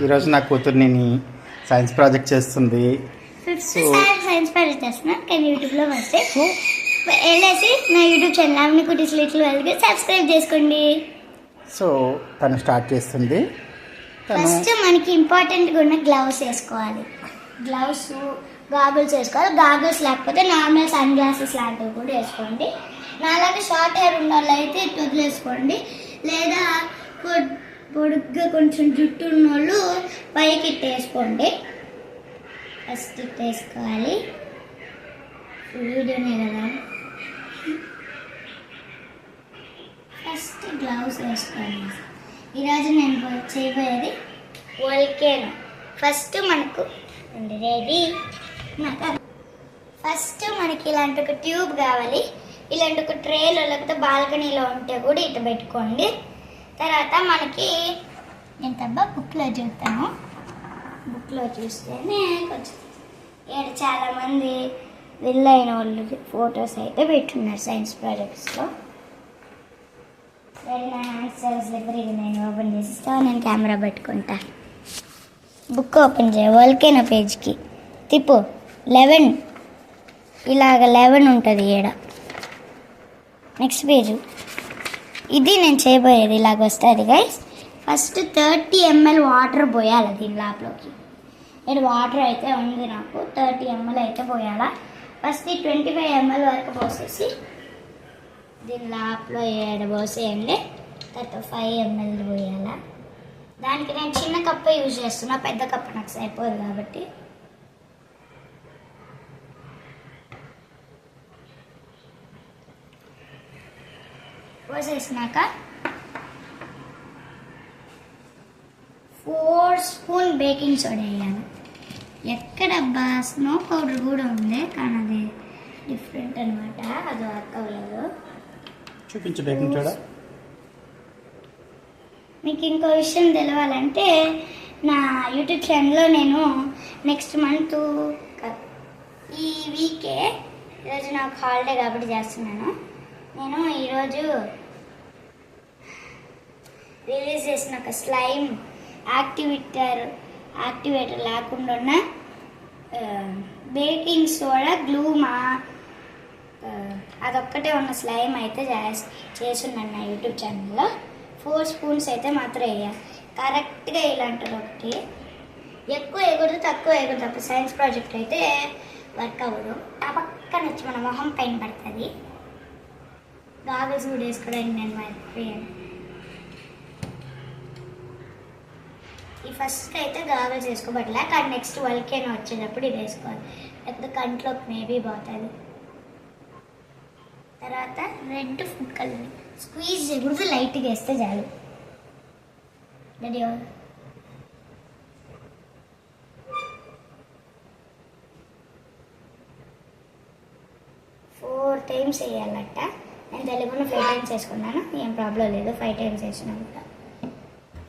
ఈరోజు నా కూతుర్ని సైన్స్ ప్రాజెక్ట్ చేస్తుంది. సైన్స్ ప్రాజెక్ట్ చేస్తున్నా కానీ యూట్యూబ్లో వస్తే వెళ్ళేసి నా యూట్యూబ్ ఛానల్ ఆమె కుటీస్ లిటిల్ వాళ్ళకి సబ్స్క్రైబ్ చేసుకోండి. సో తను స్టార్ట్ చేస్తుంది. ఫస్ట్ మనకి ఇంపార్టెంట్గా ఉన్న గ్లౌస్ వేసుకోవాలి. గ్లౌస్ గాగుల్స్ వేసుకోవాలి. గాగుల్స్ లేకపోతే నార్మల్ సన్ గ్లాసెస్ లాంటివి కూడా వేసుకోండి. నాలాగే షార్ట్ హెయిర్ ఉన్న వాళ్ళు అయితే ఇటు వదిలేసుకోండి. లేదా పొడుగ్గా కొంచెం జుట్టు ఉన్న వాళ్ళు పైకి ఇట్టు వేసుకోండి. ఫస్ట్ ఇట్టు వేసుకోవాలి. వీడియోనే కదా. ఫస్ట్ గ్లౌస్ వేసుకోవాలి. ఈరోజు నేను చేయబోయేది వోల్కేనో. ఫస్ట్ మనకు రెడీ. ఫస్ట్ మనకి ఇలాంటి ఒక ట్యూబ్ కావాలి. ఇలాంటి ఒక ట్రేలో లేకపోతే బాల్కనీలో ఉంటే కూడా ఇటు పెట్టుకోండి. తర్వాత మనకి ఎంతబ్బా బుక్లో చూస్తాను. బుక్లో చూస్తేనే కొంచెం ఇక్కడ చాలామంది వెళ్ళైన వాళ్ళు ఫొటోస్ అయితే పెట్టున్నారు సైన్స్ ప్రాజెక్ట్స్లో. నా ఆన్సర్స్ దగ్గర ఇది నేను ఓపెన్ చేసిస్తా. నేను కెమెరా పెట్టుకుంటా. బుక్ ఓపెన్ చేయ వోల్కేనో పేజ్కి తిప్పు. 11 ఇలాగ 11 ఉంటుంది ఈడ. Next page. ఇది నేను చేయబోయేది ఇలాగ వస్తుంది గైస్. ఫస్ట్ 30 ml వాటర్ పోయాలి దీని లోపలికి. ఇక్కడ వాటర్ అయితే ఉంది నాకు. 30 ml అయితే పోయాలా. ఫస్ట్ 25 ml వరకు పోసేసి దీని లోపల పోసేయండి. తర్వాత 5 ml పోయాలా. దానికి నేను చిన్న కప్పు యూజ్ చేస్తున్నా, పెద్ద కప్పు నాకు సరిపోదు కాబట్టి. పోసేసినాక 4 స్పూన్ బేకింగ్ సోడా వేయాలి. ఎక్కడబ్బా స్నో పౌడర్ కూడా ఉంది కానీ అది డిఫరెంట్ అనమాట. అది వర్క్ అవ్వలేదు. చూపించు బేకింగ్ సోడా. మీకు ఇంకో విషయం తెలవాలంటే నా యూట్యూబ్ ఛానల్లో నేను నెక్స్ట్ మంత్ ఈ వీకే, ఈరోజు నాకు హాలిడే కాబట్టి చేస్తున్నాను. నేను ఈరోజు రిలీజ్ చేసిన ఒక స్లైమ్ యాక్టివేటర్ లేకుండా ఉన్న బేకింగ్ సోడా గ్లూమా అదొక్కటే ఉన్న స్లైమ్ అయితే చేస్తున్నాను నా యూట్యూబ్ ఛానల్లో. 4 స్పూన్స్ అయితే మాత్రం వేయాలి. కరెక్ట్గా ఇలాంటిది ఒకటి. ఎక్కువ వేయకూడదు, తక్కువ వేయకూడదు. అప్పుడు సైన్స్ ప్రాజెక్ట్ అయితే వర్క్ అవ్వదు. ఆ పక్కన వచ్చి మన మొహం పైన పడుతుంది. గాగుల్స్ కూడా వేసుకోవడానికి నేను మర్చిపోయాను. ఈ ఫస్ట్ అయితే గాగుల్స్ వేసుకోబట్టలే కానీ నెక్స్ట్ వోల్కేనో వచ్చేటప్పుడు ఇది వేసుకోవాలి. లేకపోతే కంట్లోకి మేబీ పోతుంది. తర్వాత రెడ్ ఫుడ్ కలర్ స్క్వీజ్ చేయకూడదు, లైట్గా వేస్తే చాలు. రెడీ 4 టైమ్స్ వేయాలట. నేను తెలుగులో 5 టైమ్స్ వేసుకున్నాను. ఏం ప్రాబ్లం లేదు. 5 టైమ్స్ వేసినా కూడా.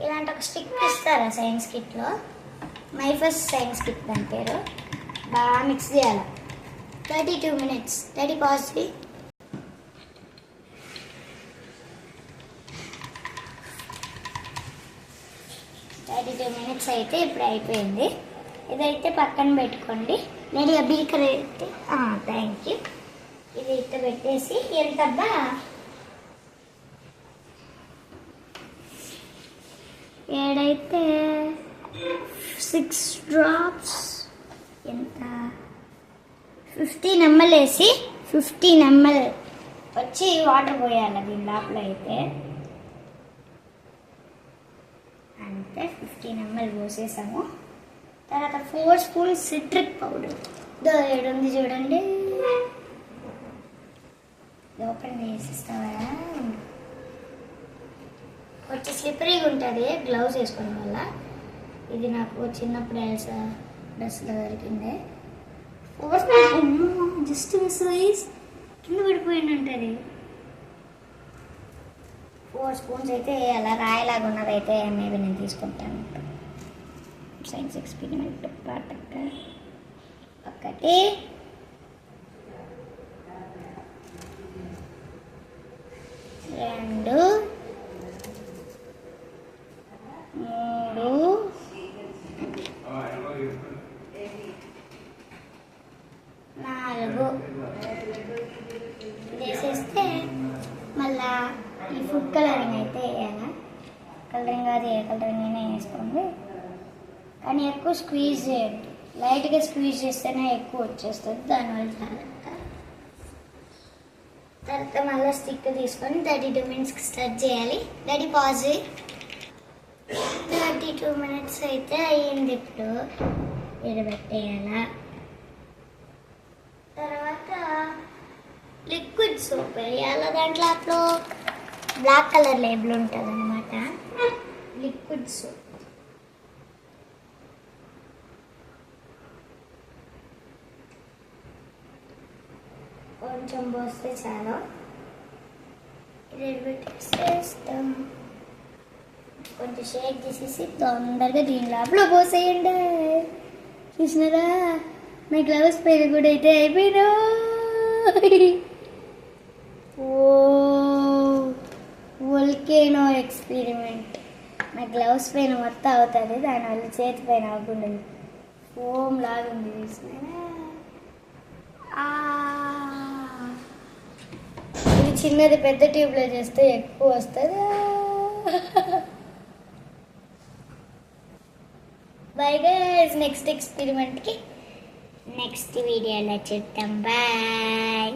ఇలాంటి ఒక స్టిక్ ఇస్తారా సైన్స్ కిట్లో. మై ఫస్ట్ సైన్స్ కిట్ దాని పేరు. బాగా మిక్స్ చేయాలి. 32 minutes. Ready positive. 32 minutes అయితే ఇప్పుడు అయిపోయింది. ఇదైతే పక్కన పెట్టుకోండి. నేను బీకర్ అయితే థ్యాంక్ యూ. ఇది ఇట్లా పెట్టేసి ఎంతబ్బా ఏడైతే 6 drops ఎంత 15 ml వేసి 15 ml వచ్చి వాటర్ పోయాలి దీని లోపల అయితే. అంతే 15 ml పోసేసాము. తర్వాత 4 స్పూన్స్ సిట్రిక్ పౌడర్. ఏడుంది చూడండి. ఓపెన్ చేసిస్తావా. వచ్చి స్లిప్పరీగా ఉంటుంది గ్లౌస్ వేసుకోవడం వల్ల. ఇది నాకు చిన్నప్పుడు ఎల్సా డ్రెస్లో దొరికింది. జస్ట్ మిస్ కింద పడిపోయింది ఉంటుంది. 4 స్పూన్స్ అయితే అలా రాయలాగా ఉన్నదైతే మేబీ నేను తీసుకుంటాను. సైన్స్ ఎక్స్పెరిమెంట్ పార్ట్ 1 2 3 నాలుగు వేసేస్తే మళ్ళా ఈ ఫుడ్ కలరింగ్ అయితే వేయాలా. కలరింగ్ అది ఏ కలరింగ్ అయినా వేసుకోండి, కానీ ఎక్కువ స్క్వీజ్ చేయండి. లైట్గా స్క్వీజ్ చేస్తేనే ఎక్కువ వచ్చేస్తుంది, దానివల్ల చాలా. తర్వాత మళ్ళీ స్టిక్ తీసుకొని 32 మినిట్స్కి స్టార్ట్ చేయాలి. Daddy pause. 32 మినిట్స్ అయితే అయ్యింది. ఇప్పుడు ఎడబెట్టేయాలా. తర్వాత లిక్విడ్ సోప్ వేయాలి. దాంట్లో బ్లాక్ కలర్ లేబుల్ ఉంటుంది అనమాట. లిక్విడ్ సోప్ కొంచెం పోస్తే చాలా. ఇది పెట్టేసేస్తాం. కొంచెం షేక్ చేసేసి తొందరగా దీని లోపల పోసేయండి. చూసినారా, నా గ్లౌస్ పైన కూడా అయితే అయిపోయినా. ఓ వోల్కేనో ఎక్స్పెరిమెంట్. నా గ్లౌస్ పైన మొత్తం అవుతుంది, దానివల్ల చేతి పైన అవ్వకుండా ఫోమ్ లాగా ఉంది. చూసినారా, ఇది చిన్నది, పెద్ద ట్యూబ్లో చేస్తే ఎక్కువ వస్తుంది. బై గైస్, నెక్స్ట్ ఎక్స్పెరిమెంట్కి నెక్స్ట్ వీడియోలో చూద్దాం. బాయ్.